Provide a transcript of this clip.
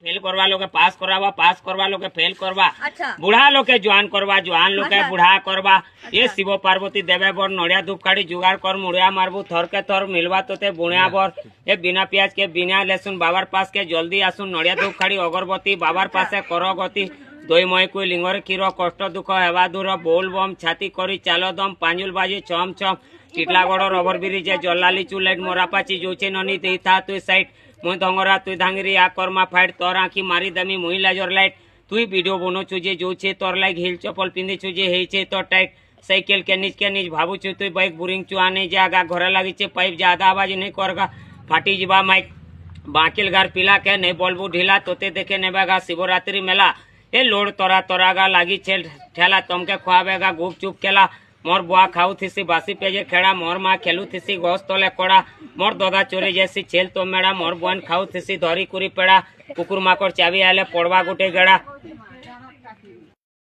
Fail करवा लोग पास करवा, पास करवा लोग फेल करवा, अच्छा बुढ़ा लोग के जवान करवा, जवान लोग के बुढ़ा करवा। ये शिव पार्वती देवे बर नड़िया धूपकाड़ी जुगाड़ कर मुड़िया मारबू थर के थर मिलवा तोते बुणिया बर। ये बिना प्याज के बिना लहसुन बाबार पास के जल्दी आसुन नड़िया धूपकाड़ी अगरबत्ती बाबार पासे कर गति। दई मई कोई लिंगर क्षीर कष्ट दुख हेवा दूर बोल बम छाती करी चाल दम पांजुल बाजी छम छम टिटलागड़ रबर ब्रिज जलाली चुलाइट मोरापाची जोचे ननी दे था तुई साइड मुई धंगरा तुई धांगरी आ करमा फाइट तोर आँखी मारी देमी मुई लाजर लाइट तुई वीडियो बनो छुजे जो छे तोर लाइक हिल चप्पल पिंधी छुजे हे छे तो टाइट साइकिल के नीच भावु छु तुई बाइक बुरिंग चुआ नहीं जागा घर लगी छे पाइप ज्यादा आवाज नहीं करगा फाटी जीवा माइक बाकिल घर पिला के नहीं बोलबू ढीला तोते देखे नेबेगा शिवरात्रि मेला ए लोड तोरा तोरागा लागी छे ठेला तमके खुआवेगा गुप चुप केला मोर बुआ खाऊ थीसी बासी पेजे खेड़ा मोर माँ खेलू थीसी गोस तोले कोड़ा मोर ददा चोरी जैसी छेल तो मेड़ा मोर बुआन खाऊ थीसी धरी कुरी पेड़ा कुकुर माकड़ चाबी आले पड़वा गुटे गड़ा।